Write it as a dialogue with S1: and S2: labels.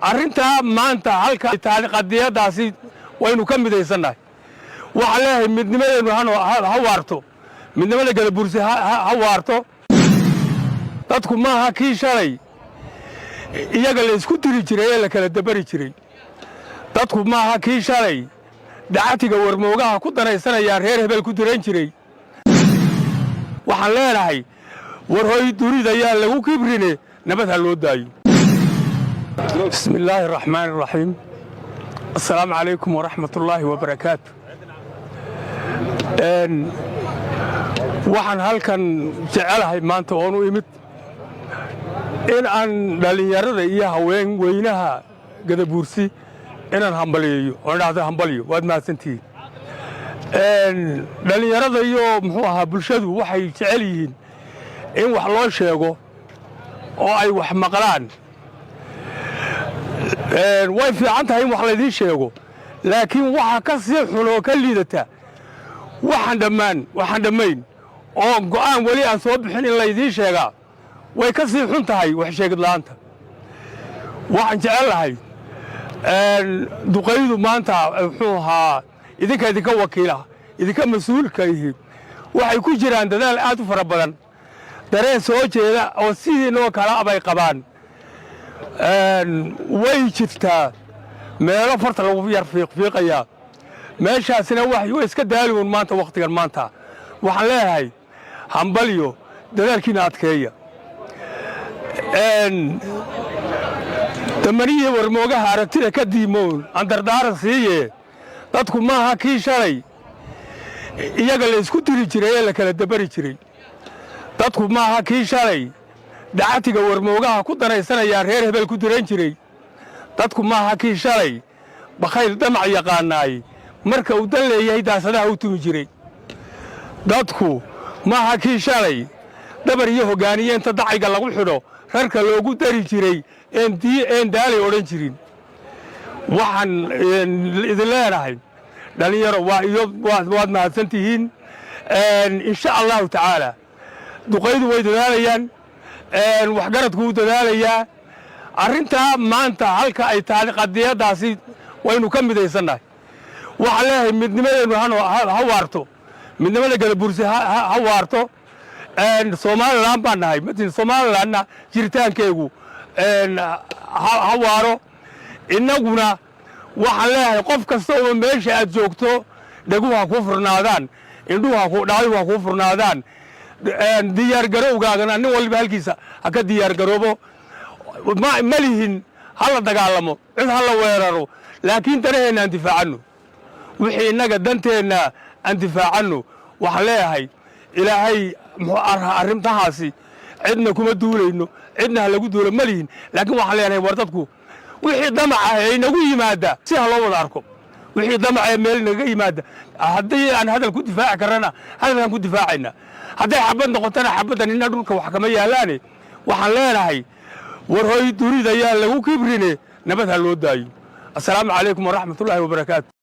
S1: arrinta maanta halka taariikhdaasi waynu ka midaysannahay waxa leeyahay midnimadeenu ha waarto midnimada Gadabuursi ha waarto dadku maaha kii shalay iyaga la isku diri jiray la kala dabari jiray dadku maaha kii shalay dacatiga warmoogaha ku danaysanaya reer hebel ku diran jiray waxaan leenahay war hooy durida yaa lagu kibrine nabad ha loo daayo bismillaahir rahmaanir rahiim assalaamu alaykum wa rahmatullaahi wa barakaatuh waxaan halkan jecelahay maanta oo u imid in aan dhalinyarada iyo haween weynaha Gadabuursi inaan hambaliyo oo dhacdo hambaliyo waad mahadsantihiin dhalinyarada iyo muxuu ahaa bulshadu waxay jecel yihiin in wax loo sheego oo ay wax maqlaan way fiican tahay in wax la idin sheego laakiin waxa ka sii xun oo ka liidata waxaan dhammayn oo go'aan wali aan soo bixin in la idin sheegaa way ka sii xun tahay wax sheegid la'aanta waxaan jecelahay duqaydu maanta wuxuu ahaa idinka wakiila idinka mas'uulka yihiin waxay ku jiraan dadaal aad u fara badan dareen soo jeeda oo sidii kala abay qabaan way jirtaa meelo farta lagu yar fiiqaya meeshaasina way iska daaluun maanta waqtigan maanta waxaan leeyahay hambaliyo dadaalkiina adkeeya tamaniye warmoogaha aragtida ka diimoon andardaaran siiye dadku maaha kii shalay iyaga la isku diri jiray la kala dabari jiray dadku maaha kii shalay dacatiga warmoogaha ku danaysanaya reer hebel ku diran jiray dadku maaha kii shalay bakhayl damac yaqaanaay marka uu dan leeyahay daasadaha u tumi jiray dadku maaha kii shalay dabar iyo hogaaniyeenta dacayga lagu xidho rarka loogu dari jiray een daalay odhan jirin waxaan idin leenahay dhalinyaro waad mahadsantihiin insha allahu tacaala duqaydu way dadaalayaan waxgaradku wuu dadaalayaa arrintaa maanta halka ay taariikhdaasi waynu ka midaysannahay waxaan leeyahay midnimadeenu ha waarto midnimada Gadabuursi ha waarto Somaliland baan nahay Somalilandna jiritaankeegu ha waaro innaguna waxaan leeyahay qof kasta oo meesha aad joogto dhaguhu ha ku furnaadaan indhuhu ha ku furnaadaan diyaar garowgaagana nin walba halkiisa ha ka diyaar garoobo ma lihin hala dagaalamo cid hala weeraro laakiin danaheenna aan difaacanno wixii innaga danteenna aan difaacanno waxaan leeyahay ilaahay arrintahaasi cidna kuma duulayno cidna ha lagu duulo ma lihin laakiin waxaan leenahay war dadku wixii damaca ay nagu yimaada si ha loo wada arko wixii damaca meel naga yimaada haddii aan hadal ku difaaci karana hadalkan ku difaacayna hadday xabad noqotana xabaddan inna dhulka wax kama yaalaane waxaan leenahay war hooy durida yaa lagu kibrine nabad ha loo daayo assalaamu calaykum wa rahmatullaahi wa barakaatuh